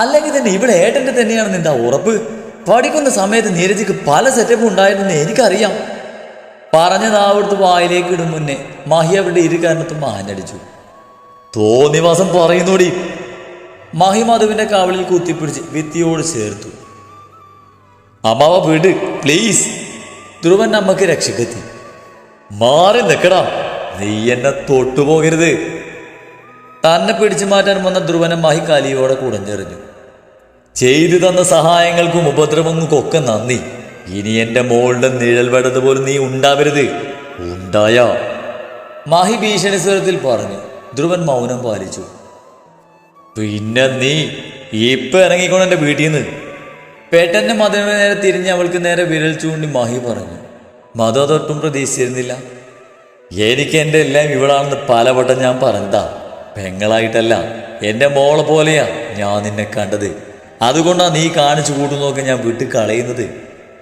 അല്ലെങ്കിൽ തന്നെ ഇവിടെ ഏട്ടൻ്റെ തന്നെയാണെന്ന് എന്താ ഉറപ്പ്? പഠിക്കുന്ന സമയത്ത് നീരജിക്ക് പല സെറ്റപ്പും ഉണ്ടായിരുന്നെന്ന് എനിക്കറിയാം. പറഞ്ഞ നാവെടുത്ത് വായിലേക്ക് ഇടും മുന്നേ മഹി അവരുടെ ഇരു കാരണത്തും ആഞ്ഞടിച്ചു. തോന്നിവാസം പറയുന്നോടി. മഹി മധുവിന്റെ കവളിൽ കുത്തിപ്പിടിച്ച് ഭിത്തിയോട് ചേർത്തു. അമ്മാവ വിട് പ്ലീസ്. ധ്രുവൻ അമ്മക്ക് രക്ഷക്കെത്തി. മാറി നിൽക്കടാ, നീ എന്നെ തൊട്ടുപോകരുത്. തന്നെ പിടിച്ചു മാറ്റാൻ വന്ന ധ്രുവനെ മഹി കലിയോടെ കുടഞ്ഞെറിഞ്ഞു. ചെയ്തു തന്ന സഹായങ്ങൾക്കും ഉപദ്രവങ്ങൾക്കൊക്കെ നന്ദി. ഇനി എന്റെ മോളുടെ നിഴൽ വെടത് പോലും നീ ഉണ്ടാവരുത്. ഉണ്ടായ മഹി ഭീഷണി സ്വരത്തിൽ പറഞ്ഞു. ധ്രുവൻ മൗനം പാലിച്ചു. പിന്നെ നീ ഇപ്പൊ ഇറങ്ങിക്കൊണ്ട് എന്റെ വീട്ടിൽ നിന്ന്. പെട്ടെന്ന് മധുവിന് നേരെ തിരിഞ്ഞ് അവൾക്ക് നേരെ വിരൽ ചൂണ്ടി മഹി പറഞ്ഞു. മധു അതൊട്ടും പ്രതീക്ഷിച്ചിരുന്നില്ല. എനിക്ക് എൻ്റെ എല്ലാം ഇവളാണെന്ന് പലവട്ടം ഞാൻ പറഞ്ഞതാ. പെങ്ങളായിട്ടല്ല, എൻ്റെ മോളെ പോലെയാ ഞാൻ നിന്നെ കണ്ടത്. അതുകൊണ്ടാണ് നീ കാണിച്ചു കൂട്ടുന്നൊക്കെ ഞാൻ വിട്ട് കളയുന്നത്.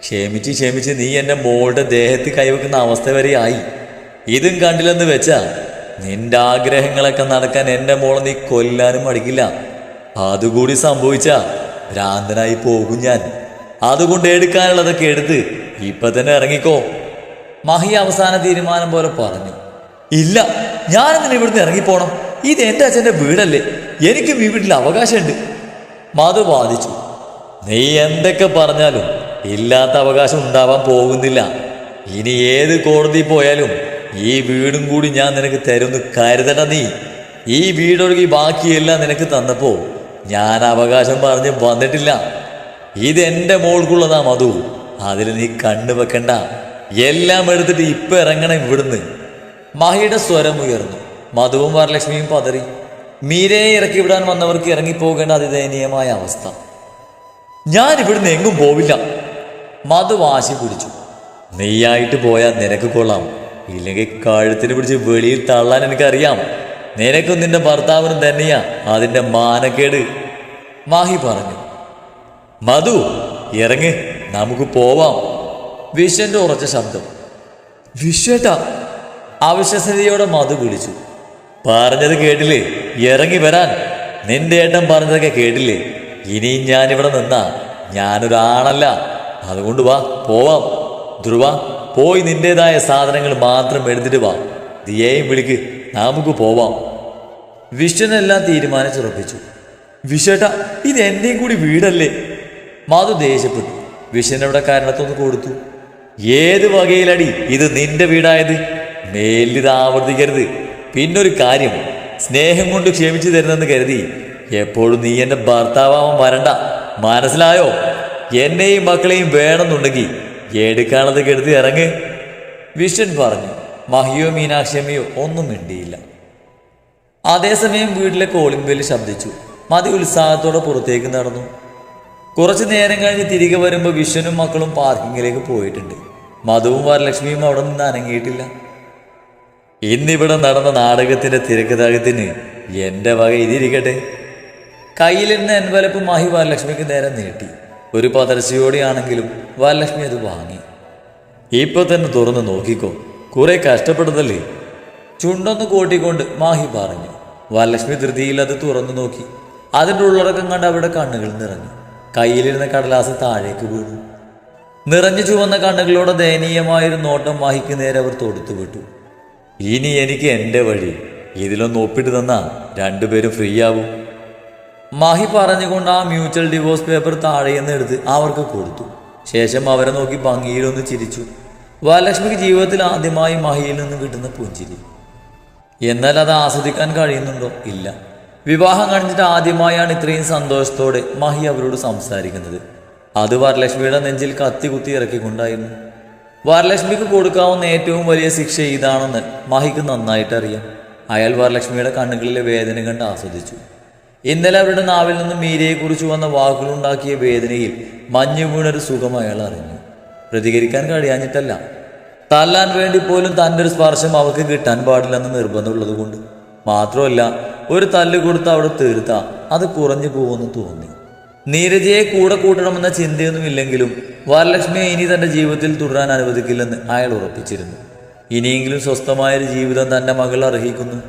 ക്ഷമിച്ച് ക്ഷമിച്ച് നീ എൻ്റെ മോളുടെ ദേഹത്ത് കൈവെക്കുന്ന അവസ്ഥ വരെ ആയി. ഇതും കണ്ടില്ലെന്ന് വെച്ചാ നിന്റെ ആഗ്രഹങ്ങളൊക്കെ നടക്കാൻ എൻ്റെ മോളെ നീ കൊല്ലാനും മടിക്കില്ല. അതുകൂടി സംഭവിച്ചാ ഭ്രാന്തനായി പോകും ഞാൻ. അതുകൊണ്ട് എടുക്കാനുള്ളതൊക്കെ എടുത്ത് ഇപ്പൊ തന്നെ ഇറങ്ങിക്കോ. മഹി അവസാന തീരുമാനം പോലെ പറഞ്ഞു. ഇല്ല, ഞാനെന്തിനാ ഇവിടുന്ന് ഇറങ്ങിപ്പോണം? ഇത് എൻ്റെ അച്ഛൻ്റെ വീടല്ലേ, എനിക്കും ഈ വീട്ടിൽ അവകാശമുണ്ട്. മധു വാദിച്ചു. നീ എന്തൊക്കെ പറഞ്ഞാലും ഇല്ലാത്ത അവകാശം ഉണ്ടാവാൻ പോകുന്നില്ല. ഇനി ഏത് കോടതി പോയാലും ഈ വീടും കൂടി ഞാൻ നിനക്ക് തരുമെന്ന് കരുതണ്ട. നീ ഈ വീടൊഴുകി ബാക്കിയെല്ലാം നിനക്ക് തന്നപ്പോ ഞാൻ അവകാശം പറഞ്ഞ് വന്നിട്ടില്ല. ഇതെന്റെ മോൾക്കുള്ളതാ മധു, അതിൽ നീ കണ്ണു വെക്കണ്ട. എല്ലാം എടുത്തിട്ട് ഇപ്പൊ ഇറങ്ങണം ഇവിടുന്ന്. മഹിയുടെ സ്വരം ഉയർന്നു. മധുവും വരലക്ഷ്മിയും പതറി. മീരയെ ഇറക്കി വിടാൻ വന്നവർക്ക് ഇറങ്ങിപ്പോകേണ്ട അതിദയനീയമായ അവസ്ഥ. ഞാൻ ഇവിടുന്ന് എങ്ങും പോവില്ല. മധു വാശി പിടിച്ചു. നീയായിട്ട് പോയാൽ നിനക്ക് കൊള്ളാം, ഇല്ലെങ്കിൽ കഴുത്തിന് പിടിച്ച് വെളിയിൽ തള്ളാൻ എനിക്കറിയാം. നിനക്കും നിന്റെ ഭർത്താവിനും തന്നെയാ അതിന്റെ മാനക്കേട്. മാഹി പറഞ്ഞു. മധു ഇറങ്ങ്, നമുക്ക് പോവാം. വിശ്വന്റെ ഉറച്ച ശബ്ദം. വിശ്വേട്ടാ. അവിശ്വസനീയയോടെ മധു വിളിച്ചു. പറഞ്ഞത് കേട്ടില്ലേ? ഇറങ്ങി വരാൻ. നിന്റെ ഏട്ടൻ പറഞ്ഞതൊക്കെ കേട്ടില്ലേ? ഇനിയും ഞാനിവിടെ നിന്നാ ഞാനൊരാണല്ല. അതുകൊണ്ട് വാ, പോവാം. ധ്രുവ, പോയി നിന്റേതായ സാധനങ്ങൾ മാത്രം എടുത്തിട്ട് വാ. ദിയേയും വിളിക്ക്, നമുക്ക് പോവാം. വിശ്വനെല്ലാം തീരുമാനിച്ചുറപ്പിച്ചു. വിശ്വേട്ടാ, ഇത് എന്റെയും കൂടി വീടല്ലേ? മധു ദേഷ്യപ്പെട്ടു. വിശ്വനവിടെ കാരണത്തൊന്ന് കൊടുത്തു. ഏത് വകയിലടി ഇത് നിന്റെ വീടായത്? മേലിത് ആവർത്തിക്കരുത്. പിന്നൊരു കാര്യം, സ്നേഹം കൊണ്ട് ക്ഷമിച്ചു തരുന്നെന്ന് കരുതി എപ്പോഴും നീ എന്റെ ഭർത്താവാൻ വരണ്ട, മനസ്സിലായോ? എന്നെയും മക്കളെയും വേണമെന്നുണ്ടെങ്കിൽ എടുക്കാണത് കെടുത്ത് ഇറങ്ങ്. വിശ്വൻ പറഞ്ഞു. മഹിയോ മീനാക്ഷിയമ്മയോ ഒന്നും മിണ്ടിയില്ല. അതേസമയം വീട്ടിലെ കോളിംഗ് ബെല്ല് ശബ്ദിച്ചു. മതി ഉത്സാഹത്തോടെ പുറത്തേക്ക് നടന്നു. കുറച്ചു നേരം കഴിഞ്ഞ് തിരികെ വരുമ്പോൾ വിശ്വനും മക്കളും പാർക്കിങ്ങിലേക്ക് പോയിട്ടുണ്ട്. മധുവും വരലക്ഷ്മിയും അവിടെ നിന്ന് അനങ്ങിയിട്ടില്ല. ഇന്നിവിടെ നടന്ന നാടകത്തിന്റെ തിരക്കഥാകത്തിന് എന്റെ വക ഇതിരിക്കട്ടെ. കയ്യിലിരുന്ന എൻവലപ്പ് മഹി വരലക്ഷ്മിക്ക് നേരെ നീട്ടി. ഒരു പതർച്ചയോടെയാണെങ്കിലും വരലക്ഷ്മി അത് വാങ്ങി. ഇപ്പൊ തന്നെ തുറന്ന് നോക്കിക്കോ, കുറെ കഷ്ടപ്പെട്ടതല്ലേ. ചുണ്ടൊന്ന് കൂട്ടിക്കൊണ്ട് മാഹി പറഞ്ഞു. വരലക്ഷ്മി ധൃതിയിൽ അത് തുറന്നു നോക്കി. അതിൻ്റെ ഉള്ളടക്കം കണ്ട് അവരുടെ കണ്ണുകൾ നിറഞ്ഞു. കയ്യിലിരുന്ന കടലാസ് താഴേക്ക് വീണു. നിറഞ്ഞു ചുവന്ന കണ്ണുകളോടെ ദയനീയമായൊരു നോട്ടം മാഹിക്ക് നേരെ അവർ തൊടുത്തു വിട്ടു. ഇനി എനിക്ക് എൻ്റെ വഴി, ഇതിലൊന്ന് ഒപ്പിട്ട് തന്നാ രണ്ടുപേരും ഫ്രീ ആവും. മാഹി പറഞ്ഞുകൊണ്ട് ആ മ്യൂച്വൽ ഡിവോഴ്സ് പേപ്പർ താഴെയെന്ന് എടുത്ത് അവർക്ക് കൊടുത്തു. ശേഷം അവരെ നോക്കി ഭംഗിയിലൊന്ന് ചിരിച്ചു. വരലക്ഷ്മിക്ക് ജീവിതത്തിൽ ആദ്യമായി മഹിയിൽ നിന്ന് കിട്ടുന്ന പുഞ്ചിരി. എന്നാൽ അത് ആസ്വദിക്കാൻ കഴിയുന്നുണ്ടോ? ഇല്ല. വിവാഹം കഴിഞ്ഞിട്ട് ആദ്യമായാണ് ഇത്രയും സന്തോഷത്തോടെ മഹി അവരോട് സംസാരിക്കുന്നത്. അത് വരലക്ഷ്മിയുടെ നെഞ്ചിൽ കത്തി കുത്തി ഇറക്കിക്കൊണ്ടായിരുന്നു. വരലക്ഷ്മിക്ക് കൊടുക്കാവുന്ന ഏറ്റവും വലിയ ശിക്ഷ ഇതാണെന്ന് മഹിക്ക് നന്നായിട്ട് അറിയാം. അയാൾ വരലക്ഷ്മിയുടെ കണ്ണുകളിലെ വേദന കണ്ട് ആസ്വദിച്ചു. ഇന്നലെ അവരുടെ നാവിൽ നിന്ന് മീരയെക്കുറിച്ച് വന്ന വാക്കുകളുണ്ടാക്കിയ വേദനയിൽ മഞ്ഞു വീണൊരു സുഖം അയാൾ അറിഞ്ഞു. പ്രതികരിക്കാൻ കഴിയാഞ്ഞിട്ടല്ല, തല്ലാൻ വേണ്ടി പോലും തൻ്റെ ഒരു സ്പർശം അവർക്ക് കിട്ടാൻ പാടില്ലെന്ന് നിർബന്ധമുള്ളത് കൊണ്ട് മാത്രമല്ല. ഒരു തല്ല് കൊടുത്ത് അവിടെ തീർത്താ അത് കുറഞ്ഞു പോകുമെന്ന് തോന്നി. നീരജയെ കൂടെ കൂട്ടണമെന്ന ചിന്തയൊന്നുമില്ലെങ്കിലും വരലക്ഷ്മിയെ ഇനി തൻ്റെ ജീവിതത്തിൽ തുടരാൻ അനുവദിക്കില്ലെന്ന് അയാൾ ഉറപ്പിച്ചിരുന്നു. ഇനിയെങ്കിലും സ്വസ്ഥമായൊരു ജീവിതം തൻ്റെ മകൾ അർഹിക്കുന്നു.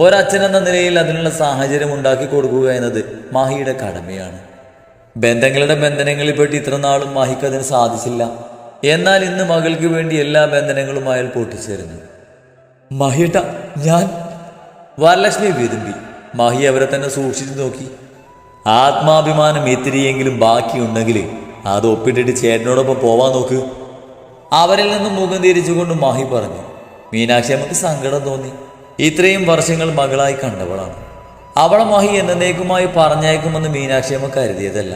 ഒരച്ഛൻ എന്ന നിലയിൽ അതിനുള്ള സാഹചര്യം ഉണ്ടാക്കി കൊടുക്കുക എന്നത് മാഹിയുടെ കടമയാണ്. ബന്ധങ്ങളുടെ ബന്ധനങ്ങളിൽപ്പെട്ട് ഇത്ര നാളും മാഹിക്ക് അതിന് സാധിച്ചില്ല. എന്നാൽ ഇന്ന് മകൾക്ക് വേണ്ടി എല്ലാ ബന്ധനങ്ങളും അയാൾ പൊട്ടിച്ചേരുന്നു. മാഹിയേട്ട, ഞാൻ വരലക്ഷ്മി വിതുമ്പി. മാഹി അവരെ തന്നെ സൂക്ഷിച്ചു നോക്കി. ആത്മാഭിമാനം ഇത്തിരിയെങ്കിലും ബാക്കിയുണ്ടെങ്കിൽ അത് ഒപ്പിട്ടിട്ട് ചേട്ടനോടൊപ്പം പോവാൻ നോക്ക്. അവരിൽ നിന്നും മുഖം തിരിച്ചുകൊണ്ട് മാഹി പറഞ്ഞു. മീനാക്ഷി അമ്മക്ക് സങ്കടം തോന്നി. ഇത്രയും വർഷങ്ങൾ മകളായി കണ്ടവളാണ്. അവളെ മാഹി എന്നേക്കുമായി പറഞ്ഞയക്കുമെന്ന് മീനാക്ഷി അമ്മ കരുതിയതല്ല.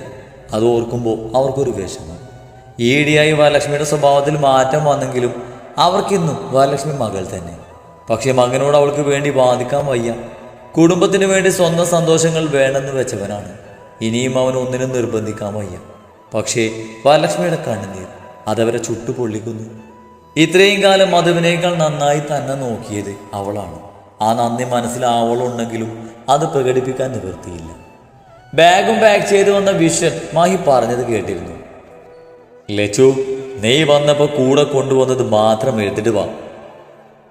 അത് ഓർക്കുമ്പോൾ അവർക്കൊരു വിഷമം. ഈയിടെയായി വരലക്ഷ്മിയുടെ സ്വഭാവത്തിൽ മാറ്റം വന്നെങ്കിലും അവർക്കിന്നും വരലക്ഷ്മി മകൾ തന്നെ. പക്ഷെ മകനോട് അവൾക്ക് വേണ്ടി വാദിക്കാൻ വയ്യ. കുടുംബത്തിന് വേണ്ടി സ്വന്തം സന്തോഷങ്ങൾ വേണമെന്ന് വെച്ചവനാണ്. ഇനിയും അവൻ ഒന്നിനും നിർബന്ധിക്കാൻ വയ്യ. പക്ഷേ വരലക്ഷ്മിയുടെ കണ്ണുനീർ അതവരെ ചുട്ടുപൊള്ളിക്കുന്നു. ഇത്രയും കാലം മധുവിനേക്കാൾ നന്നായി തന്നെ നോക്കിയത് അവളാണ്. ആ നന്ദി മനസ്സിലാവളുണ്ടെങ്കിലും അത് പ്രകടിപ്പിക്കാൻ നിവൃത്തിയില്ല. ബാഗും പാക്ക് ചെയ്തു വന്ന വിഷൻ മാഹി പറഞ്ഞത് കേട്ടിരുന്നു. ലച്ചു, നീ വന്നപ്പോൾ കൂടെ കൊണ്ടുവന്നത് മാത്രം എടുത്തിട്ട് വാ.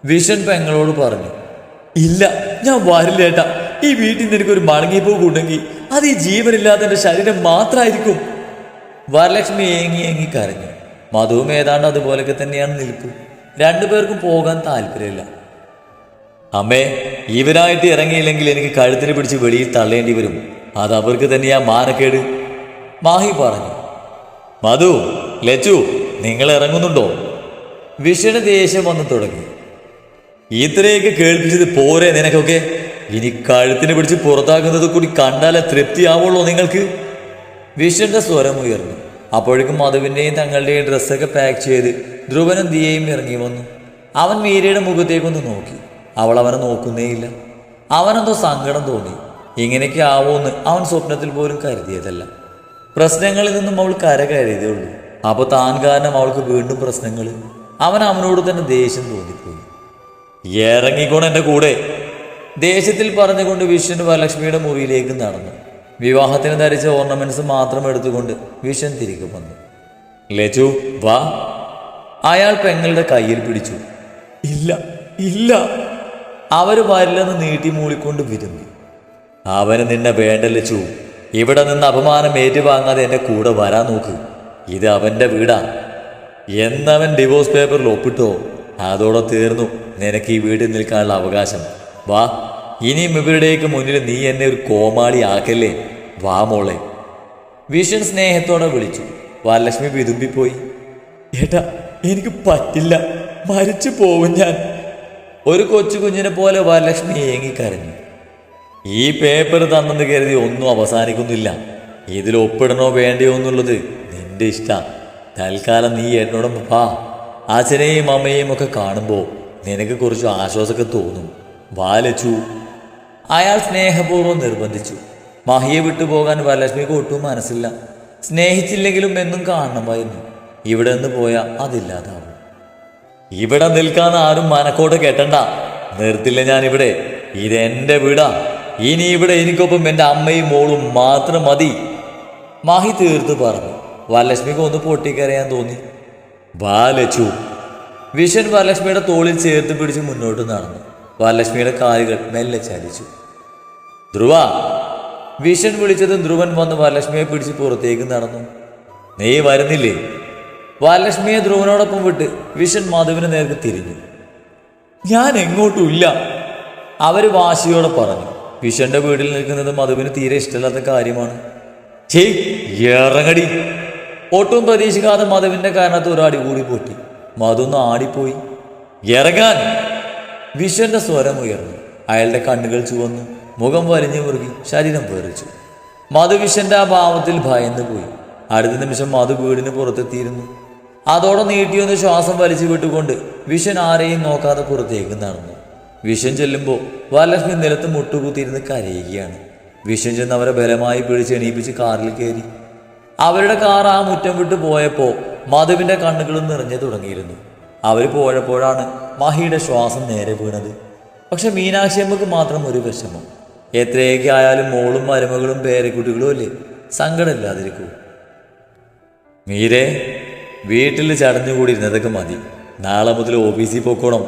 വിഷൻ പെങ്ങളോട് പറഞ്ഞു. ഇല്ല, ഞാൻ വരില്ല ഏട്ടാ. ഈ വീട്ടിൽ നിന്ന് എനിക്കൊരു മടങ്ങിപ്പോ കൂടെങ്കിൽ അത് ഈ ജീവനില്ലാത്ത എൻ്റെ ശരീരം മാത്രമായിരിക്കും. വരലക്ഷ്മി ഏങ്ങി കരഞ്ഞു. മധുവും ഏതാണ്ട് അതുപോലൊക്കെ തന്നെയാണ് നിൽപ്പ്. രണ്ടുപേർക്കും പോകാൻ താല്പര്യമില്ല. അമ്മേ, ഇവരായിട്ട് ഇറങ്ങിയില്ലെങ്കിൽ എനിക്ക് കഴുത്തിന് പിടിച്ച് വെളിയിൽ തള്ളേണ്ടി വരും. അത് അവർക്ക് തന്നെയാ മാനക്കേട്, മാഹി പറഞ്ഞു. മധു, ലച്ചു, നിങ്ങൾ ഇറങ്ങുന്നുണ്ടോ? വിഷന് ദേഷ്യം വന്നു തുടങ്ങി. ഇത്രയൊക്കെ കേൾപ്പിച്ചത് പോരെ നിനക്കൊക്കെ? ഇനി കഴുത്തിന് പിടിച്ച് പുറത്താക്കുന്നത് കൂടി കണ്ടാലേ തൃപ്തിയാവുള്ളൂ നിങ്ങൾക്ക്? വിഷന്റെ സ്വരം ഉയർന്നു. അപ്പോഴേക്കും മധുവിൻ്റെയും തങ്ങളുടെയും ഡ്രസ്സൊക്കെ പാക്ക് ചെയ്ത് ധ്രുവനും ദിയയും ഇറങ്ങി വന്നു. അവൻ മീരയുടെ മുഖത്തേക്കൊന്ന് നോക്കി. അവൾ അവനെ നോക്കുന്നേയില്ല. അവനെന്തോ സങ്കടം തോന്നി. ഇങ്ങനെയൊക്കെ ആവുമെന്ന് അവൻ സ്വപ്നത്തിൽ പോലും കരുതിയതല്ല. പ്രശ്നങ്ങളിൽ നിന്നും അവൾ കരകയറിയതേ ഉള്ളൂ. അപ്പോൾ താൻ കാരണം അവൾക്ക് വീണ്ടും പ്രശ്നങ്ങൾ. അവനോട് തന്നെ ദേഷ്യം തോന്നിപ്പോയി. ഇറങ്ങിക്കോണം എൻ്റെ കൂടെ, ദേഷ്യത്തിൽ പറഞ്ഞുകൊണ്ട് വിഷൻ വരലക്ഷ്മിയുടെ മുറിയിലേക്ക് നടന്നു. വിവാഹത്തിന് ധരിച്ച ഓർണമെന്റ്സ് മാത്രം എടുത്തുകൊണ്ട് വിഷൻ തിരികെ വന്നു. ലച്ചു, വാ. അയാൾ പെങ്ങളുടെ കയ്യിൽ പിടിച്ചു. ഇല്ല ഇല്ല, അവര് വരില്ലെന്ന് നീട്ടി മൂളിക്കൊണ്ട് വിരുമ്പി. അവന് നിന്നെ വേണ്ട ലച്ചു. ഇവിടെ നിന്ന് അപമാനം ഏറ്റുവാങ്ങാതെ എൻ്റെ കൂടെ വരാൻ നോക്ക്. ഇത് അവൻ്റെ വീടാ. എന്നവൻ ഡിവോഴ്സ് പേപ്പറിൽ ഒപ്പിട്ടോ അതോടെ തീർന്നു നിനക്ക് ഈ വീട്ടിൽ നിൽക്കാനുള്ള അവകാശം. വാ, ഇനിയും ഇവരുടെയൊക്കെ മുന്നിൽ നീ എന്നെ ഒരു കോമാളി ആക്കല്ലേ. വാ മോളെ. വിഷൻ സ്നേഹത്തോടെ വിളിച്ചു. വരലക്ഷ്മി വിതുമ്പിപ്പോയി. ഏട്ടാ, എനിക്ക് പറ്റില്ല, മരിച്ചു പോവും ഞാൻ. ഒരു കൊച്ചു കുഞ്ഞിനെ പോലെ വരലക്ഷ്മി ഏങ്ങിക്കരഞ്ഞു. ഈ പേപ്പർ തന്നെന്ന് കരുതി ഒന്നും അവസാനിക്കുന്നില്ല. ഇതിൽ ഒപ്പിടണോ വേണ്ടയോ എന്നുള്ളത് നിന്റെ ഇഷ്ടം. തൽക്കാലം നീ എന്നോടൊപ്പം വാ. അച്ഛനെയും അമ്മയെയും ഒക്കെ കാണുമ്പോൾ നിനക്ക് കുറച്ച് ആശ്വാസമൊക്കെ തോന്നും. വാ ലച്ചു. അയാൾ സ്നേഹപൂർവ്വം നിർബന്ധിച്ചു. മാഹിയെ വിട്ടുപോകാൻ വരലക്ഷ്മിക്ക് ഒട്ടും മനസ്സില്ല. സ്നേഹിച്ചില്ലെങ്കിലും എന്നും കാണണമായിരുന്നു. ഇവിടെ നിന്ന് പോയാൽ അതില്ലാതാവും. ഇവിടെ നിൽക്കാൻ ആരും മനക്കോട്ട് കെട്ടണ്ട. നിർത്തില്ല ഞാനിവിടെ. ഇതെന്റെ വീടാ. ഇനി ഇവിടെ എനിക്കൊപ്പം എൻ്റെ അമ്മയും മോളും മാത്രം മതി, മാഹി തീർത്ത് പറഞ്ഞു. വരലക്ഷ്മിക്ക് ഒന്ന് പൊട്ടിക്കരയാൻ തോന്നി. വാ ലച്ചു. വിഷൻ വരലക്ഷ്മിയുടെ തോളിൽ ചേർത്ത് പിടിച്ച് മുന്നോട്ട് നടന്നു. വരലക്ഷ്മിയുടെ കാലുകൾ മെല്ലെ ചലിച്ചു. ധ്രുവ. വിഷൻ വിളിച്ചതും ധ്രുവൻ വന്ന് വരലക്ഷ്മിയെ പിടിച്ച് പുറത്തേക്ക് നടന്നു. നീ വരുന്നില്ലേ? വരലക്ഷ്മിയെ ധ്രുവനോടൊപ്പം വിട്ട് വിഷൻ മധുവിന് നേർക്ക് തിരിഞ്ഞു. ഞാൻ എങ്ങോട്ടുമില്ല, അവര് വാശിയോടെ പറഞ്ഞു. വിഷന്റെ വീട്ടിൽ നിൽക്കുന്നത് മധുവിന് തീരെ ഇഷ്ടമില്ലാത്ത കാര്യമാണ്. ചെയ് ഇറങ്ങടി. ഒട്ടും പ്രതീക്ഷിക്കാതെ മധുവിന്റെ കാരണത്ത് ഒരു അടി കൂടി പൊട്ടി. മധുന്ന് ആടിപ്പോയി. ഇറങ്ങാൻ. വിഷന്റെ സ്വരം ഉയർന്നു. അയാളുടെ കണ്ണുകൾ ചുവന്നു. മുഖം വലിഞ്ഞു മുറുകി. ശരീരം പേറിച്ചു. മധു വിഷന്റെ ആ ഭാവത്തിൽ ഭയന്നു പോയി. അടുത്ത നിമിഷം മധു വീടിന് പുറത്തെത്തിയിരുന്നു. അതോടെ നീട്ടിയൊന്ന് ശ്വാസം വലിച്ചു വിട്ടുകൊണ്ട് വിഷൻ ആരെയും നോക്കാതെ പുറത്തേക്ക് നടന്നു. വിഷൻ ചെല്ലുമ്പോൾ വരലക്ഷ്മി നിലത്ത് മുട്ടുകുത്തിയിരുന്ന് കരയുകയാണ്. വിഷൻ ചെന്ന് അവരെ ബലമായി പിടിച്ച് എണീപ്പിച്ച് കാറിൽ കയറി. അവരുടെ കാർ ആ മുറ്റം വിട്ട് പോയപ്പോൾ മധുവിൻ്റെ കണ്ണുകളും നിറഞ്ഞു തുടങ്ങിയിരുന്നു. അവർ പോയപ്പോഴാണ് മാഹിയുടെ ശ്വാസം നേരെ വീണത്. പക്ഷെ മീനാക്ഷിയമ്മക്ക് മാത്രം ഒരു വിഷമം. എത്രയൊക്കെ ആയാലും മോളും മരുമകളും പേരക്കുട്ടികളും അല്ലേ, സങ്കടമില്ലാതിരിക്കൂ. മീരെ, വീട്ടിൽ ചടഞ്ഞുകൂടി ഇരുന്നതൊക്കെ മതി. നാളെ മുതൽ ഓഫീസിൽ പോക്കോണം,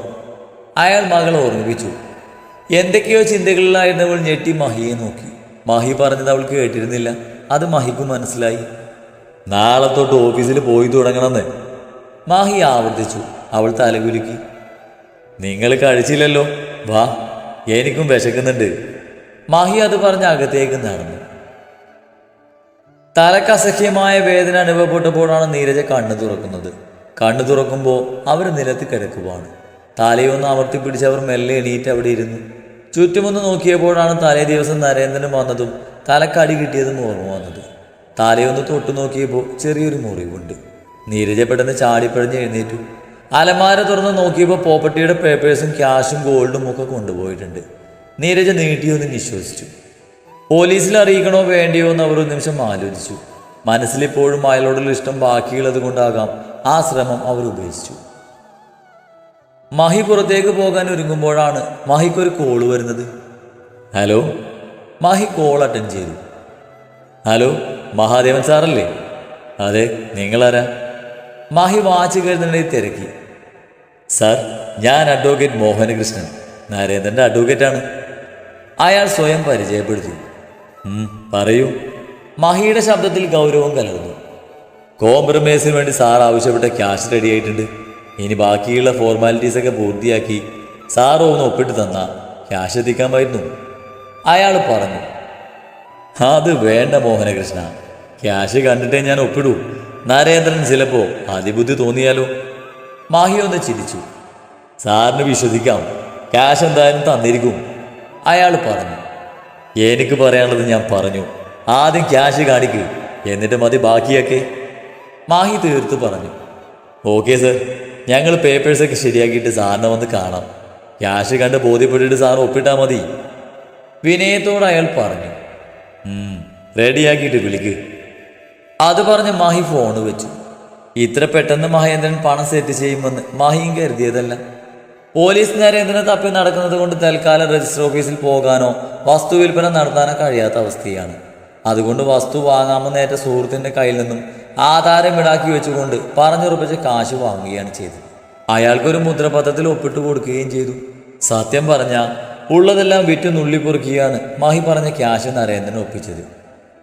അയാൾ മകളെ ഓർമ്മിപ്പിച്ചു. എന്തൊക്കെയോ ചിന്തകളിലായിരുന്നവൾ ഞെട്ടി മഹിയെ നോക്കി. മഹി പറഞ്ഞത് അവൾക്ക് കേട്ടിരുന്നില്ല. അത് മഹിക്ക് മനസ്സിലായി. നാളെ തൊട്ട് ഓഫീസിൽ പോയി തുടങ്ങണമെന്ന് മാഹി ആവർത്തിച്ചു. അവൾ തലകുലുക്കി. നിങ്ങൾ കഴിച്ചില്ലല്ലോ, വാ, എനിക്കും വിശക്കുന്നുണ്ട്. മാഹി അത് പറഞ്ഞ് അകത്തേക്ക് നടന്നു. തലക്കസഹ്യമായ വേദന അനുഭവപ്പെട്ടപ്പോഴാണ് നീരജ കണ്ണു തുറക്കുന്നത്. കണ്ണു തുറക്കുമ്പോൾ അവർ നിലത്ത് കിടക്കുവാണ്. തലയൊന്ന് അമർത്തി പിടിച്ച് അവർ മെല്ലെ എണീറ്റ് അവിടെ ഇരുന്നു. ചുറ്റുമൊന്ന് നോക്കിയപ്പോഴാണ് തലേ ദിവസം നരേന്ദ്രൻ വന്നതും തലക്കടി കിട്ടിയതും ഓർമ്മ വന്നത്. തലയൊന്ന് തൊട്ടു നോക്കിയപ്പോൾ ചെറിയൊരു മുറിവുണ്ട്. നീരജ പെട്ടെന്ന് ചാടിപ്പഴഞ്ഞ് എഴുന്നേറ്റു. അലമാര തുറന്ന് നോക്കിയപ്പോൾ പ്രോപ്പർട്ടിയുടെ പേപ്പേഴ്സും ക്യാഷും ഗോൾഡും ഒക്കെ കൊണ്ടുപോയിട്ടുണ്ട്. നീരജ നീട്ടിയൊന്ന് വിശ്വസിച്ചു. പോലീസിൽ അറിയിക്കണോ വേണ്ടിയോ എന്ന് അവർ ഒരു നിമിഷം ആലോചിച്ചു. മനസ്സിലിപ്പോഴും അയാളോടുള്ള ഇഷ്ടം ബാക്കിയുള്ളത് കൊണ്ടാകാം ആ ശ്രമം അവർ ഉപേക്ഷിച്ചു. മഹി പുറത്തേക്ക് പോകാൻ ഒരുങ്ങുമ്പോഴാണ് മഹിക്കൊരു കോള് വരുന്നത്. ഹലോ. മഹി കോൾ അറ്റൻഡ് ചെയ്തു. ഹലോ, മഹാദേവൻ സാറല്ലേ? അതെ, നിങ്ങളാരാ? മഹി വാച്ച് കരുതുന്നതിൽ തിരക്കി. സാർ, ഞാൻ അഡ്വക്കേറ്റ് മോഹനകൃഷ്ണൻ, നരേന്ദ്രൻ്റെ അഡ്വക്കേറ്റാണ്. അയാൾ സ്വയം പരിചയപ്പെടുത്തി. പറയൂ. മഹിയുടെ ശബ്ദത്തിൽ ഗൗരവം കലർന്നു. കോംപ്രമൈസിന് വേണ്ടി സാർ ആവശ്യപ്പെട്ട ക്യാഷ് റെഡി ആയിട്ടുണ്ട്. ഇനി ബാക്കിയുള്ള ഫോർമാലിറ്റീസൊക്കെ പൂർത്തിയാക്കി സാർ ഒന്ന് ഒപ്പിട്ട് തന്നാൽ ക്യാഷ് എത്തിക്കാമായിരുന്നു, അയാൾ പറഞ്ഞു. അത് വേണ്ട മോഹനകൃഷ്ണ, ക്യാഷ് കണ്ടിട്ടേ ഞാൻ ഒപ്പിടൂ. നരേന്ദ്രൻ ചിലപ്പോൾ അതിബുദ്ധി തോന്നിയാലോ? മാഹി ഒന്ന് ചിരിച്ചു. സാറിന് വിശ്വസിക്കാം, ക്യാഷ് എന്തായാലും തന്നിരിക്കും, അയാൾ പറഞ്ഞു. എനിക്ക് പറയാനുള്ളത് ഞാൻ പറഞ്ഞു. ആദ്യം ക്യാഷ് കാണിക്കൂ, എന്നിട്ട് മതി ബാക്കിയൊക്കെ, മാഹി തീർത്ത് പറഞ്ഞു. ഓക്കെ സർ, ഞങ്ങൾ പേപ്പേഴ്സൊക്കെ ശരിയാക്കിയിട്ട് സാറിനെ വന്ന് കാണാം. ക്യാഷ് കണ്ട് ബോധ്യപ്പെട്ടിട്ട് സാർ ഒപ്പിട്ടാൽ മതി, വിനയത്തോട് അയാൾ പറഞ്ഞു. റെഡിയാക്കിയിട്ട് വിളിക്ക്, അത് പറഞ്ഞ് മാഹി ഫോണ് വെച്ചു. ഇത്ര പെട്ടെന്ന് മഹേന്ദ്രൻ പണം സെറ്റ് ചെയ്യുമെന്ന് മാഹിയും കരുതിയതല്ല. പോലീസ് നരേന്ദ്രനെ തപ്പി നടക്കുന്നത് കൊണ്ട് തൽക്കാലം രജിസ്റ്റർ ഓഫീസിൽ പോകാനോ വസ്തു വിൽപ്പന നടത്താനോ കഴിയാത്ത അവസ്ഥയാണ്. അതുകൊണ്ട് വസ്തു വാങ്ങാമെന്ന് ഏറ്റ സുഹൃത്തിൻ്റെ കയ്യിൽ നിന്നും ആധാരം ഈടാക്കി വെച്ചുകൊണ്ട് പറഞ്ഞുറപ്പിച്ച് കാശ് വാങ്ങുകയാണ് ചെയ്തത്. അയാൾക്കൊരു മുദ്രപത്രത്തിൽ ഒപ്പിട്ട് കൊടുക്കുകയും ചെയ്തു. സത്യം പറഞ്ഞാൽ ഉള്ളതെല്ലാം വിറ്റ് നുള്ളിപ്പൊറുക്കിയാണ് മാഹി പറഞ്ഞ ക്യാഷ് നരേന്ദ്രൻ ഒപ്പിച്ചത്.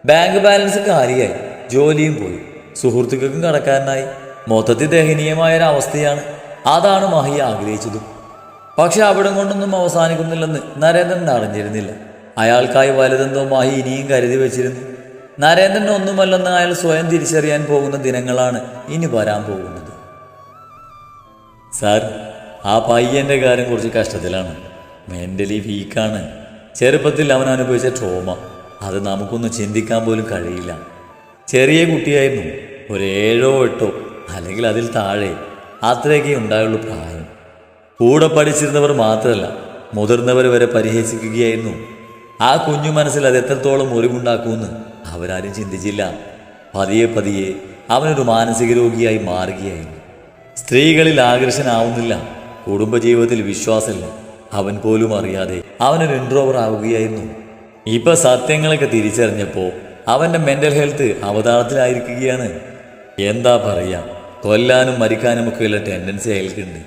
ബാങ്ക് ബാലൻസ് കാര്യമായി, ജോലിയും പോയി, സുഹൃത്തുക്കൾക്കും കടക്കാരനായി. മൊത്തത്തിൽ ദയനീയമായൊരവസ്ഥയാണ്. അതാണ് മാഹി ആഗ്രഹിച്ചതും. പക്ഷെ അവിടം കൊണ്ടൊന്നും അവസാനിക്കുന്നില്ലെന്ന് നരേന്ദ്രൻ അറിഞ്ഞിരുന്നില്ല. അയാൾക്കായി വലുതെന്തോ മാഹി ഇനിയും കരുതി വെച്ചിരുന്നു. നരേന്ദ്രൻ ഒന്നുമല്ലെന്ന് അയാൾ സ്വയം തിരിച്ചറിയാൻ പോകുന്ന ദിനങ്ങളാണ് ഇനി വരാൻ പോകുന്നത്. സാർ, ആ പയ്യൻ്റെ കാര്യം കുറച്ച് കഷ്ടത്തിലാണ്. മെൻ്റലി വീക്കാണ്. ചെറുപ്പത്തിൽ അവൻ അനുഭവിച്ച ട്രോമ അത് നമുക്കൊന്നും ചിന്തിക്കാൻ പോലും കഴിയില്ല. ചെറിയ കുട്ടിയായിരുന്നു, ഒരു 7 or 8 അല്ലെങ്കിൽ അതിൽ താഴെ, അത്രയൊക്കെ ഉണ്ടായുള്ളൂ പ്രായം. കൂടെ പഠിച്ചിരുന്നവർ മാത്രമല്ല, മുതിർന്നവർ വരെ പരിഹസിക്കുകയായിരുന്നു. ആ കുഞ്ഞു മനസ്സിൽ അത് എത്രത്തോളം മുറിവുണ്ടാക്കുമെന്ന് അവരാരും ചിന്തിച്ചില്ല. പതിയെ പതിയെ അവനൊരു മാനസിക രോഗിയായി മാറുകയായിരുന്നു. സ്ത്രീകളിൽ ആകർഷനാവുന്നില്ല, കുടുംബജീവിതത്തിൽ വിശ്വാസമില്ല. അവൻ പോലും അറിയാതെ അവനൊരു ഇൻട്രോവർ ആവുകയായിരുന്നു. ഇപ്പം സത്യങ്ങളൊക്കെ തിരിച്ചറിഞ്ഞപ്പോൾ അവൻ്റെ മെൻ്റൽ ഹെൽത്ത് അവതാളത്തിലായിരിക്കുകയാണ്. എന്താ പറയുക, കൊല്ലാനും മരിക്കാനുമൊക്കെയുള്ള ടെൻഡൻസി അയാൾക്കുണ്ട്.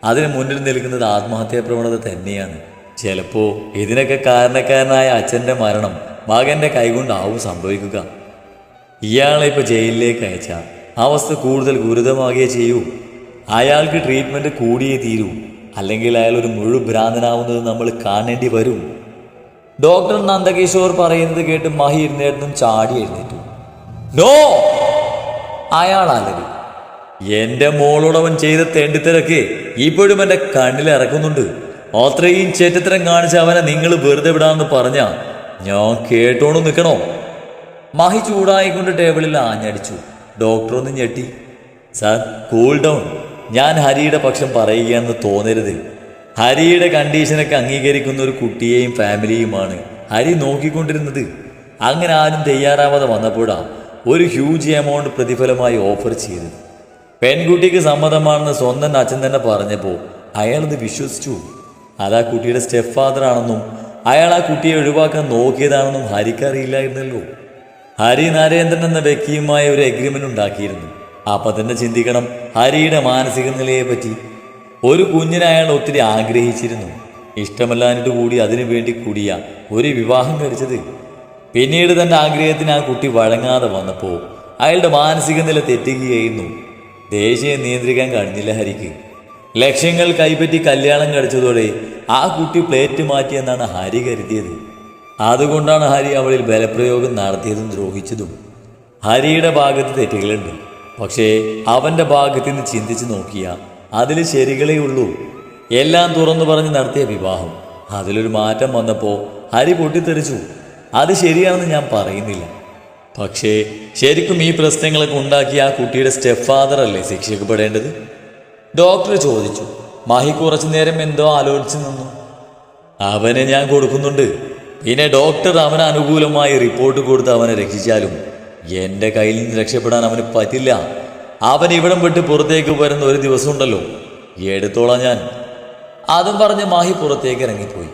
അതിന് മുന്നിൽ നിൽക്കുന്നത് ആത്മഹത്യാ പ്രവണത തന്നെയാണ്. ചിലപ്പോൾ ഇതിനൊക്കെ കാരണക്കാരനായ അച്ഛൻ്റെ മരണം മകൻ്റെ കൈകൊണ്ടാവും സംഭവിക്കുക. ഇയാളെ ഇപ്പോൾ ജയിലിലേക്ക് അയച്ചാൽ അവസ്ഥ കൂടുതൽ ഗുരുതരമാകുകയേ ചെയ്യൂ. അയാൾക്ക് ട്രീറ്റ്മെൻറ്റ് കൂടിയേ തീരൂ, അല്ലെങ്കിൽ അയാൾ ഒരു മുഴുഭ്രാന്തനാവുന്നത് നമ്മൾ കാണേണ്ടി വരും. ഡോക്ടർ നന്ദകിഷോർ പറയുന്നത് കേട്ട് മഹി ഇരുന്നേർന്നും ചാടി എഴുന്നേറ്റു. നോ, അയാൾ അലറി. എൻ്റെ മോളോടവൻ ചെയ്ത തെണ്ടിത്തരൊക്കെ ഇപ്പോഴും എൻ്റെ കണ്ണിലിറക്കുന്നുണ്ട്. അത്രയും ചേറ്റത്തരം കാണിച്ച അവനെ നിങ്ങൾ വെറുതെ വിടാമെന്ന് പറഞ്ഞാ ഞാൻ കേട്ടോണ്ട് നിൽക്കണോ? മഹി ചൂടായിക്കൊണ്ട് ടേബിളിൽ ആഞ്ഞടിച്ചു. ഡോക്ടർ ഒന്ന് ഞെട്ടി. Sir, cool down. ഞാൻ ഹരിയുടെ പക്ഷം പറയുകയെന്ന് തോന്നരുത്. ഹരിയുടെ കണ്ടീഷനൊക്കെ അംഗീകരിക്കുന്ന ഒരു കുട്ടിയെയും ഫാമിലിയുമാണ് ഹരി നോക്കിക്കൊണ്ടിരുന്നത്. അങ്ങനെ ആരും തയ്യാറാവാതെ വന്നപ്പോഴാണ് ഒരു ഹ്യൂജ് എമൗണ്ട് പ്രതിഫലമായി ഓഫർ ചെയ്തത്. പെൺകുട്ടിക്ക് സമ്മതമാണെന്ന് സ്വന്തം അച്ഛൻ തന്നെ പറഞ്ഞപ്പോൾ അയാളത് വിശ്വസിച്ചു. അത് ആ കുട്ടിയുടെ സ്റ്റെപ്പ് ഫാദർ ആണെന്നും അയാൾ ആ കുട്ടിയെ ഒഴിവാക്കാൻ നോക്കിയതാണെന്നും ഹരിക്കറിയില്ലായിരുന്നല്ലോ. ഹരി നരേന്ദ്രൻ എന്ന വ്യക്തിയുമായ ഒരു എഗ്രിമെൻ്റ് ഉണ്ടാക്കിയിരുന്നു. അപ്പം തന്നെ ചിന്തിക്കണം ഹരിയുടെ മാനസിക നിലയെപ്പറ്റി. ഒരു കുഞ്ഞിനെ അയാൾ ഒത്തിരി ആഗ്രഹിച്ചിരുന്നു. ഇഷ്ടമല്ലാഞ്ഞിട്ട് കൂടി അതിനു വേണ്ടി കൂടിയ ഒരു വിവാഹം കഴിച്ചത്. പിന്നീട് തൻ്റെ ആഗ്രഹത്തിന് ആ കുട്ടി വഴങ്ങാതെ വന്നപ്പോൾ അയാളുടെ മാനസിക നില തെറ്റുകയായിരുന്നു. ദേഷ്യം നിയന്ത്രിക്കാൻ കഴിഞ്ഞില്ല ഹരിക്ക്. ലക്ഷ്യങ്ങൾ കൈപ്പറ്റി കല്യാണം കഴിച്ചതോടെ ആ കുട്ടി പ്ലേറ്റ് മാറ്റിയെന്നാണ് ഹരി കരുതിയത്. അതുകൊണ്ടാണ് ഹരി അവളിൽ ബലപ്രയോഗം നടത്തിയതും ദ്രോഹിച്ചതും. ഹരിയുടെ ഭാഗത്ത് തെറ്റുകളുണ്ട്, പക്ഷേ അവൻ്റെ ഭാഗത്ത് നിന്ന് ചിന്തിച്ച് നോക്കിയാൽ അതിൽ ശരികളേ ഉള്ളൂ. എല്ലാം തുറന്നു പറഞ്ഞ് നടത്തിയ വിവാഹം, അതിലൊരു മാറ്റം വന്നപ്പോൾ ഹരി പൊട്ടിത്തെറിച്ചു. അത് ശരിയാണെന്ന് ഞാൻ പറയുന്നില്ല, പക്ഷേ ശരിക്കും ഈ പ്രശ്നങ്ങളൊക്കെ ഉണ്ടാക്കിയ ആ കുട്ടിയുടെ സ്റ്റെപ്പ് ഫാദർ അല്ലേ ശിക്ഷിക്കപ്പെടേണ്ടത്? ഡോക്ടർ ചോദിച്ചു. മാഹി കുറച്ചു നേരം എന്തോ ആലോചിച്ച് നിന്നു. അവനെ ഞാൻ കൊടുക്കുന്നുണ്ട്. പിന്നെ ഡോക്ടർ അവന് അനുകൂലമായി റിപ്പോർട്ട് കൊടുത്ത് അവനെ രക്ഷിച്ചാലും എൻ്റെ കയ്യിൽ നിന്ന് രക്ഷപ്പെടാൻ അവന് പറ്റില്ല. അവൻ ഇവിടം വിട്ട് പുറത്തേക്ക് വരുന്ന ഒരു ദിവസം ഉണ്ടല്ലോ, എടുത്തോളാം ഞാൻ. അതും പറഞ്ഞ് മാഹി പുറത്തേക്ക് ഇറങ്ങിപ്പോയി.